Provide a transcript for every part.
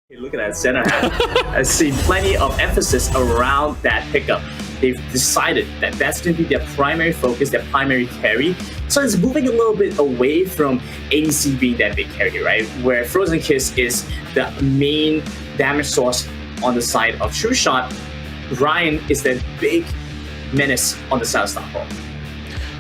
Hey, look at that center half. I see plenty of emphasis around that pickup. They've decided that that's going to be their primary focus, their primary carry. So it's moving a little bit away from ADC being that big carry, right? Where Frozen Kiss is the main damage source on the side of True Shot. Ryan is that big menace on the side of Starcall.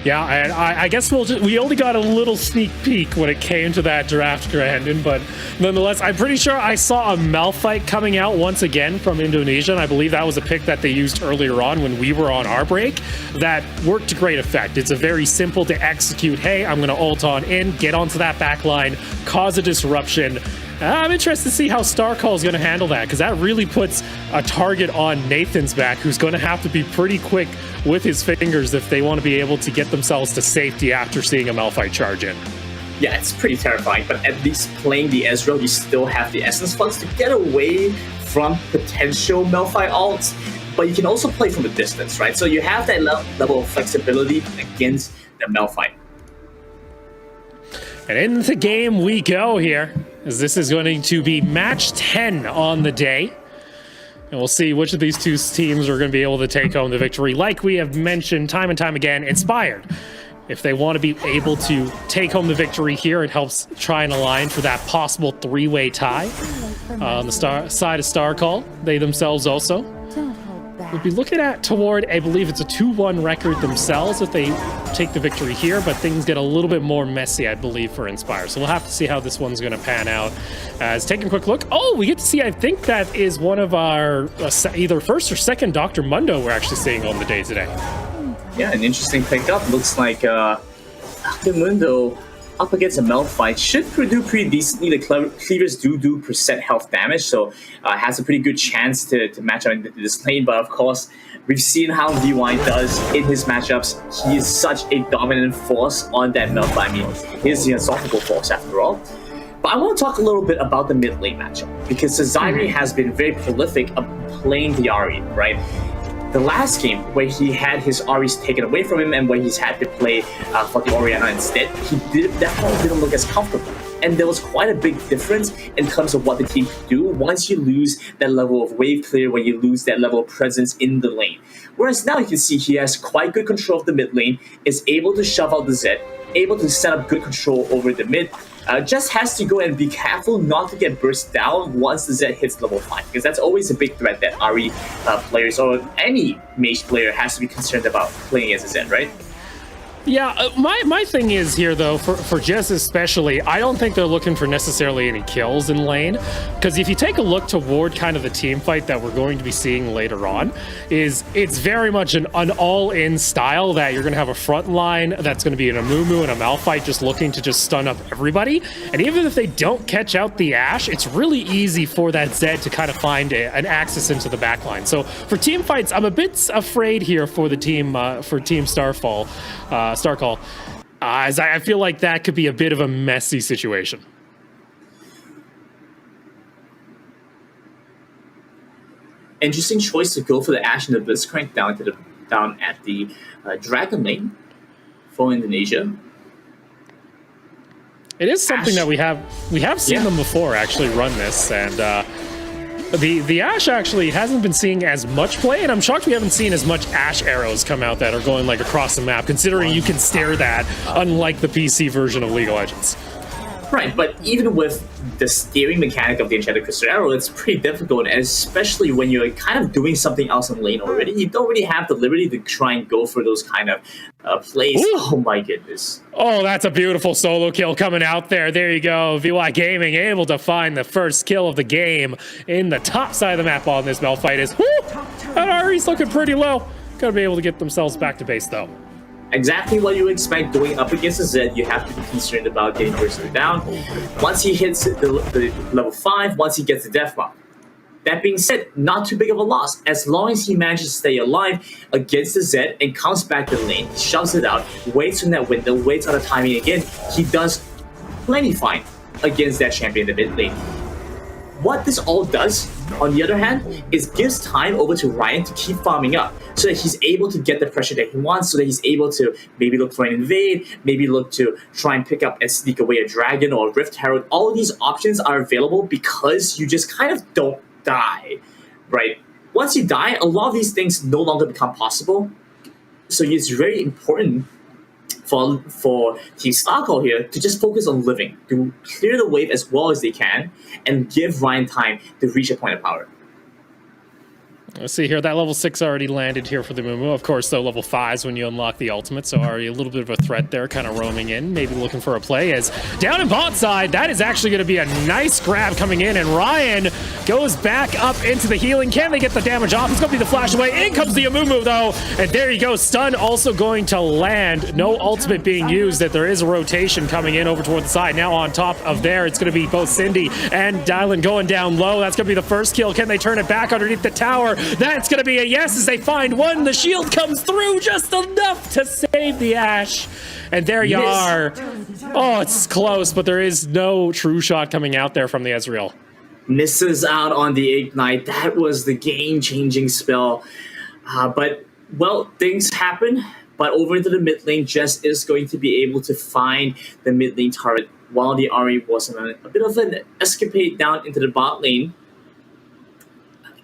Yeah, and I guess we only got a little sneak peek when it came to that draft, Grandin, but nonetheless, I'm pretty sure I saw a Malphite coming out once again from Indonesia, and I believe that was a pick that they used earlier on when we were on our break. That worked to great effect. It's a very simple to execute, hey, I'm going to ult on in, get onto that back line, cause a disruption. I'm interested to see how Starcall is going to handle that, because that really puts a target on Nathan's back, who's going to have to be pretty quick with his fingers if they want to be able to get themselves to safety after seeing a Malphite charge in. Yeah, it's pretty terrifying, but at least playing the Ezreal, you still have the Essence Flux to get away from potential Malphite ults, but you can also play from a distance, right? So you have that level of flexibility against the Malphite. And into the game we go here, as this is going to be match 10 on the day. And we'll see which of these two teams are going to be able to take home the victory. Like we have mentioned time and time again, Inspired. If they want to be able to take home the victory here, it helps try and align for that possible three-way tie. On the side of Starcall, they themselves also would be looking at toward, I believe it's a 2-1 record themselves if they take the victory here, but things get a little bit more messy, I believe, for Inspire. So we'll have to see how this one's going to pan out. As taking a quick look, we get to see, I think that is one of our either first or second Dr. Mundo we're actually seeing on the day today. Yeah, an interesting pickup. Looks like Dr. Mundo up against a Malphite should do pretty decently. The cleavers do percent health damage, so has a pretty good chance to match up in this lane. But of course, we've seen how VY does in his matchups. He is such a dominant force on that Malphite. I mean, he's the unstoppable force after all. But I want to talk a little bit about the mid lane matchup, because Zyrie has been very prolific of playing the Ahri, right? The last game where he had his Ahris taken away from him and where he's had to play for the Orianna instead, he definitely didn't look as comfortable. And there was quite a big difference in terms of what the team could do once you lose that level of wave clear, when you lose that level of presence in the lane. Whereas now you can see he has quite good control of the mid lane, is able to shove out the Zed, able to set up good control over the mid. Just has to go and be careful not to get burst down once the Zed hits level 5, because that's always a big threat that Ahri players or any mage player has to be concerned about playing as a Zed, right? Yeah, my thing is here, though, for Jess especially, I don't think they're looking for necessarily any kills in lane, because if you take a look toward kind of the team fight that we're going to be seeing later on, it's very much an all-in style that you're going to have a front line that's going to be an Amumu and a Malphite just looking to just stun up everybody, and even if they don't catch out the Ashe, it's really easy for that Zed to kind of find an access into the backline. So for team fights, I'm a bit afraid here for the team, for Team Starcall, as I feel like that could be a bit of a messy situation. Interesting choice to go for the Ashe and the Blitzcrank down at the Dragon lane for Indonesia. It is something Ashe. that we have seen them before actually run this, and the Ashe actually hasn't been seeing as much play, and I'm shocked we haven't seen as much Ashe arrows come out that are going like across the map, considering you can stare that, unlike the PC version of League of Legends. Right, but even with the steering mechanic of the Enchanted Crystal Arrow, it's pretty difficult, and especially when you're kind of doing something else in lane already, you don't really have the liberty to try and go for those kind of plays. Ooh. Oh my goodness. Oh, that's a beautiful solo kill coming out there. There you go. VY Gaming able to find the first kill of the game in the top side of the map on this Malphite is. Woo! That Ahri's looking pretty low. Gotta be able to get themselves back to base though. Exactly what you expect going up against a Zed. You have to be concerned about getting bursted down. Once he hits the level 5, once he gets the death mark. That being said, not too big of a loss. As long as he manages to stay alive against the Zed and comes back to the lane, shoves it out, waits in that window, waits on the timing again, he does plenty fine against that champion in the mid lane. what this all does, on the other hand, is gives time over to Ryan to keep farming up so that he's able to get the pressure that he wants, so that he's able to maybe look for an invade, maybe look to try and pick up and sneak away a dragon or a Rift Herald. All of these options are available because you just kind of don't die, right? Once you die, a lot of these things no longer become possible. So it's very important for Team Starcall here to just focus on living, to clear the wave as well as they can, and give Ryan time to reach a point of power. Let's see here. That level 6 already landed here for the Mumu. Of course, though, level 5 is when you unlock the ultimate, so already a little bit of a threat there, kind of roaming in, maybe looking for a play. As down in bot side, that is actually going to be a nice grab coming in, and Ryan goes back up into the healing. Can they get the damage off? It's going to be the flash away. In comes the Amumu, though, and there you go. Stun also going to land. No ultimate being used, that there is a rotation coming in over toward the side. Now on top of there, it's going to be both Cindy and Dylan going down low. That's going to be the first kill. Can they turn it back underneath the tower? That's going to be a yes as they find one. The shield comes through just enough to save the Ashe. And there you are. Oh, it's close, but there is no true shot coming out there from the Ezreal. Misses out on the Ignite. That was the game-changing spell. But, well, things happen. But over into the mid lane, Jess is going to be able to find the mid lane turret while the Ahri was on a bit of an escapade down into the bot lane.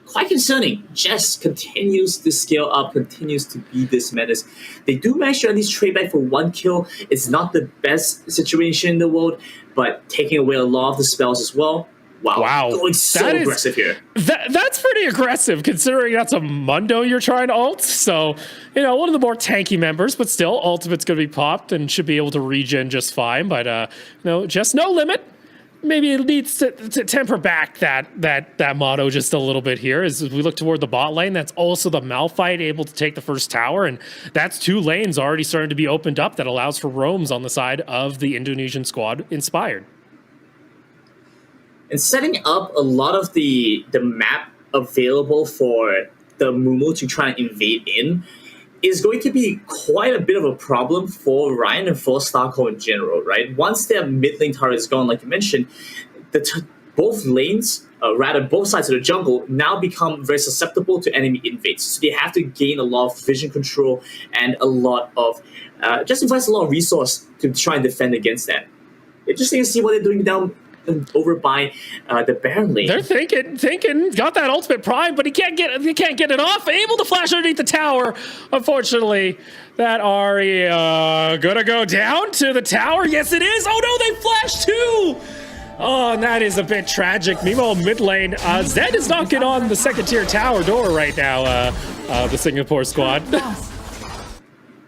Quite concerning. Jess continues to scale up, continues to be this menace. They do manage to at least trade back for one kill. It's not the best situation in the world, but taking away a lot of the spells as well. Wow. Going so aggressive here. That's pretty aggressive, considering that's a Mundo you're trying to ult. So, you know, one of the more tanky members, but still, ultimate's going to be popped and should be able to regen just fine. But, no, just no limit. Maybe it needs to temper back that motto just a little bit here as we look toward the bot lane. That's also the Malphite able to take the first tower, and that's 2 lanes already starting to be opened up that allows for roams on the side of the Indonesian squad Inspired. And setting up a lot of the map available for the Mumu to try and invade in is going to be quite a bit of a problem for Ryan and for Starcall in general, right? Once their mid lane turret is gone, like you mentioned, both lanes, rather both sides of the jungle, now become very susceptible to enemy invades. So they have to gain a lot of vision control and a lot of, just invest a lot of resource to try and defend against that. Interesting to see what they're doing down over by the Baron lane. They're thinking, got that ultimate prime, but he can't get it off. Able to flash underneath the tower. Unfortunately, that Ahri gonna go down to the tower. Yes, it is. Oh no, they flashed too. Oh, and that is a bit tragic. Meanwhile, mid lane, Zed is knocking on the second tier tower door right now. The Singapore squad.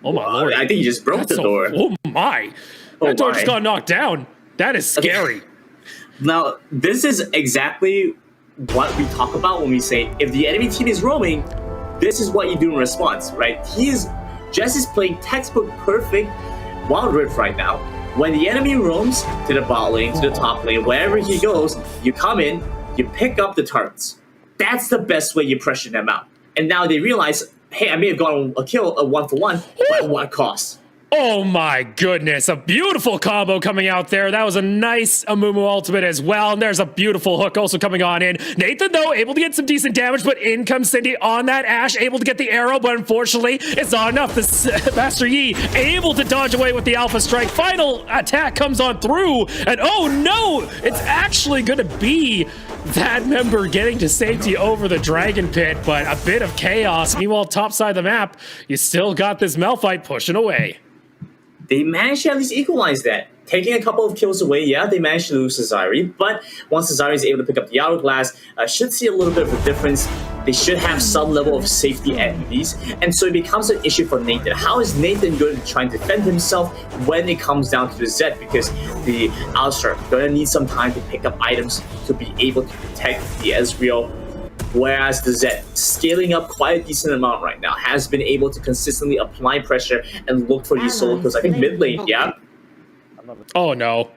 Oh my lord! I think he just broke the door. Oh my! That door just got knocked down. That is scary. Now, this is exactly what we talk about when we say, if the enemy team is roaming, this is what you do in response, right? Jess is playing textbook perfect Wild Rift right now. When the enemy roams to the bot lane, to the top lane, wherever he goes, you come in, you pick up the turrets. That's the best way you pressure them out. And now they realize, hey, I may have gotten a kill, a 1-for-1, but at what cost? Oh my goodness, a beautiful combo coming out there. That was a nice Amumu ultimate as well. And there's a beautiful hook also coming on in. Nathan, though, able to get some decent damage, but in comes Cindy on that Ashe, able to get the arrow, but unfortunately, it's not enough. The Master Yi able to dodge away with the Alpha Strike. Final attack comes on through, and oh no, it's actually going to be that member getting to safety over the Dragon Pit, but a bit of chaos. Meanwhile, top side of the map, you still got this Malphite pushing away. They managed to at least equalize that. Taking a couple of kills away, yeah, they managed to lose Cesari, but once Cesari is able to pick up the Hourglass, should see a little bit of a difference. They should have some level of safety at least, and so it becomes an issue for Nathan. How is Nathan going to try and defend himself when it comes down to the Zed? Because the Alistar going to need some time to pick up items to be able to protect the Ezreal. Whereas the Zed, scaling up quite a decent amount right now, has been able to consistently apply pressure and look for these solo kills. I think mid lane, yeah? Oh no.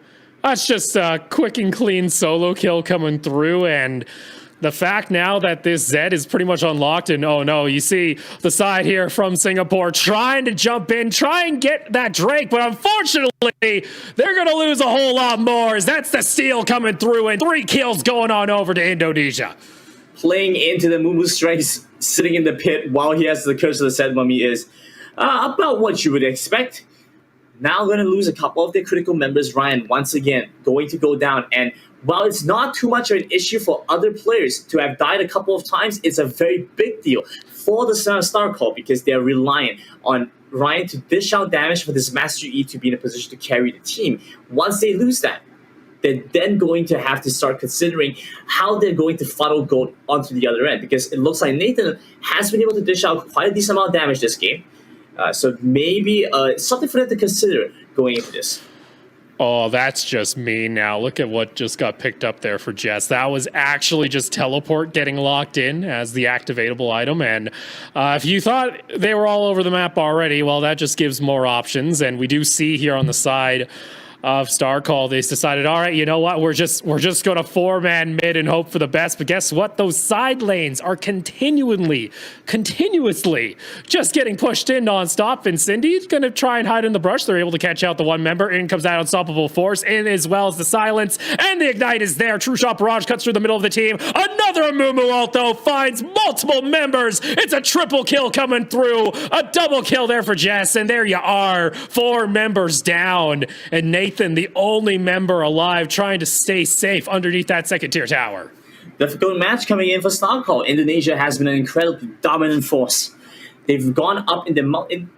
That's just a quick and clean solo kill coming through, and The fact now that this Zed is pretty much unlocked, and oh no, you see the side here from Singapore trying to jump in, try and get that Drake, but unfortunately, they're going to lose a whole lot more as that's the steal coming through and 3 kills going on over to Indonesia. Playing into the Mumu strengths, sitting in the pit while he has the Curse of the Sad Mummy is about what you would expect. Now going to lose a couple of their critical members. Ryan, once again, going to go down, and while it's not too much of an issue for other players to have died a couple of times, it's a very big deal for the Starcall because they're reliant on Ryan to dish out damage for this Master E to be in a position to carry the team. Once they lose that, they're then going to have to start considering how they're going to funnel gold onto the other end, because it looks like Nathan has been able to dish out quite a decent amount of damage this game. So maybe something for them to consider going into this. Oh, that's just mean now. Look at what just got picked up there for Jess. That was actually just teleport getting locked in as the activatable item. And if you thought they were all over the map already, well, that just gives more options. And we do see here on the side of Starcall, they decided, all right, you know what, we're just going to 4-man mid and hope for the best. But guess what? Those side lanes are continuously just getting pushed in nonstop. And Cindy's going to try and hide in the brush. They're able to catch out the one member. In comes that unstoppable force, in as well as the silence, and the ignite is there. True shot barrage cuts through the middle of the team. Another Mumu ult though finds multiple members. It's a triple kill coming through. A double kill there for Jess, and there you are, 4 members down, and Nathan, the only member alive, trying to stay safe underneath that second tier tower. Difficult match coming in for Starcall. Indonesia has been an incredibly dominant force. They've gone up in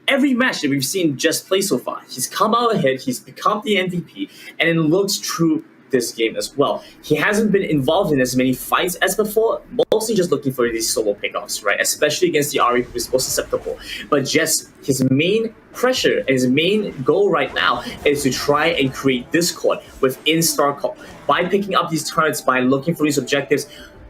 every match that we've seen Jess play so far. He's come out ahead, he's become the MVP, and it looks true this game as well. He hasn't been involved in as many fights as before, mostly just looking for these solo pickoffs, right? Especially against the Ahri, who is most susceptible. But just his main pressure and his main goal right now is to try and create discord within Starcall by picking up these turrets, by looking for these objectives.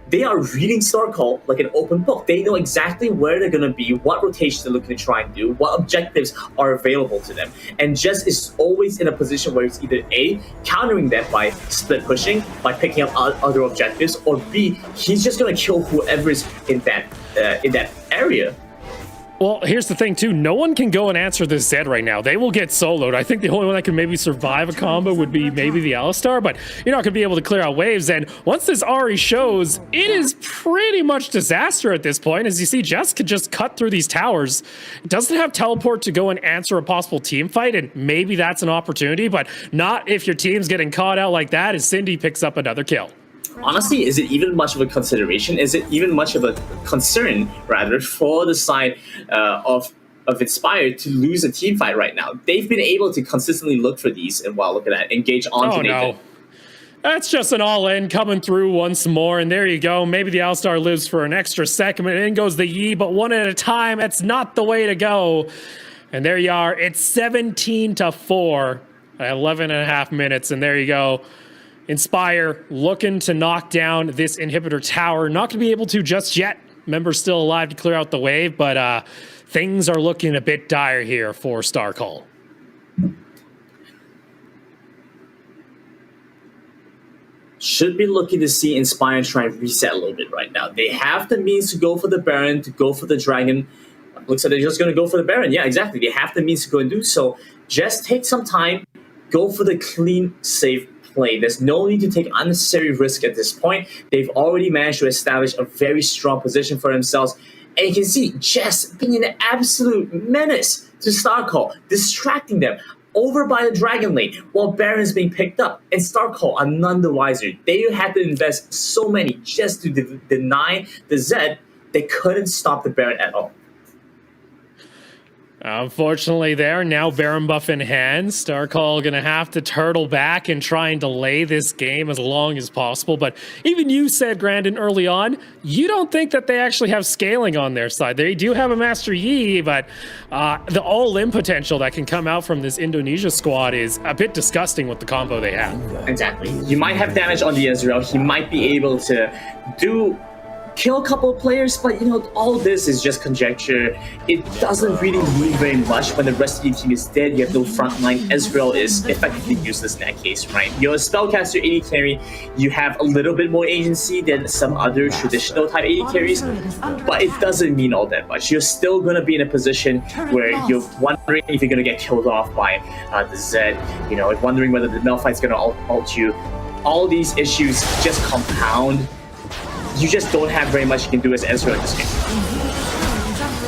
They are reading Starcall like an open book. They know exactly where they're going to be, what rotations they're looking to try and do, what objectives are available to them. And Jess is always in a position where it's either A, countering them by split pushing, by picking up other objectives, or B, he's just going to kill whoever is in that area. Well, here's the thing, too. No one can go and answer this Zed right now. They will get soloed. I think the only one that can maybe survive a combo would be maybe the Alistar, but you're not going to be able to clear out waves. And once this Ahri shows, it is pretty much disaster at this point. As you see, Jess could just cut through these towers. It doesn't have teleport to go and answer a possible team fight, and maybe that's an opportunity, but not if your team's getting caught out like that as Cindy picks up another kill. Honestly, is it even much of a consideration? Is it even much of a concern, rather, for the side of Inspired to lose a team fight right now? They've been able to consistently look for these, and wow, look at that, engage onto Nathan. No. That's just an all-in coming through once more, and there you go. Maybe the Alistar lives for an extra second, and in goes the Yi, but one at a time. That's not the way to go. And there you are. It's 17-4 at 11.5 minutes, and there you go. Inspire looking to knock down this inhibitor tower. Not going to be able to just yet. Members still alive to clear out the wave, but things are looking a bit dire here for Starcall. Should be looking to see Inspire try and reset a little bit right now. They have the means to go for the Baron, to go for the Dragon. Looks like they're just going to go for the Baron. Yeah, exactly. They have the means to go and do so. Just take some time. Go for the clean, safe play. There's no need to take unnecessary risk at this point. They've already managed to establish a very strong position for themselves. And you can see Jess being an absolute menace to Starcall, distracting them over by the Dragon Lane while Baron is being picked up. And Starcall are none the wiser. They had to invest so many just to deny the Zed. They couldn't stop the Baron at all. Unfortunately there, now Baron buff in hand. Starcall gonna have to turtle back and try and delay this game as long as possible. But even you said, Grandin, early on, you don't think that they actually have scaling on their side. They do have a Master Yi, but the all-in potential that can come out from this Indonesia squad is a bit disgusting with the combo they have. Exactly. You might have damage on the Ezreal. He might be able to do kill a couple of players, but all this is just conjecture. It doesn't really mean very much when the rest of the team is dead. You have no frontline. Ezreal is effectively useless in that case, right? You're a spellcaster AD carry. You have a little bit more agency than some other traditional type AD carries, but it doesn't mean all that much. You're still going to be in a position where you're wondering if you're going to get killed off by the Zed, wondering whether the Malphite's going to ult you. All these issues just compound. You just don't have very much you can do as Ezreal in this game.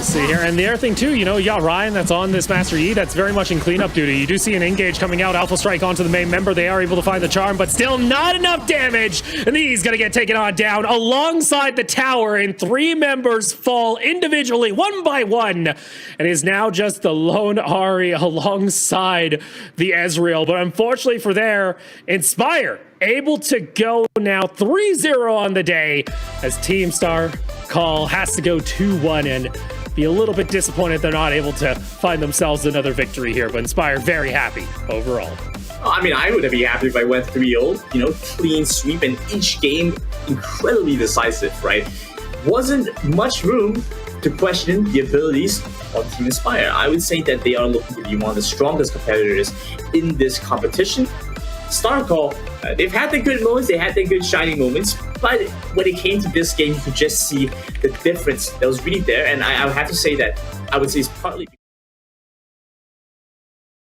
See here, and the other thing too, you got Ryan that's on this Master Yi that's very much in cleanup duty. You do see an engage coming out, Alpha Strike onto the main member. They are able to find the charm, but still not enough damage. And he's gonna get taken on down alongside the tower, and 3 members fall individually, one by one. And is now just the lone Ahri alongside the Ezreal. But unfortunately for their Inspire, able to go now 3-0 on the day as Team Starcall has to go 2-1 and be a little bit disappointed they're not able to find themselves another victory here, but Inspire very happy overall. I mean, I would be happy if I went 3-0, clean sweep, and each game incredibly decisive, right? Wasn't much room to question the abilities of Team Inspire. I would say that they are looking to be one of the strongest competitors in this competition. Starcall, they've had their good moments, they had their good shining moments, but when it came to this game, you could just see the difference that was really there, and I would have to say that I would say it's partly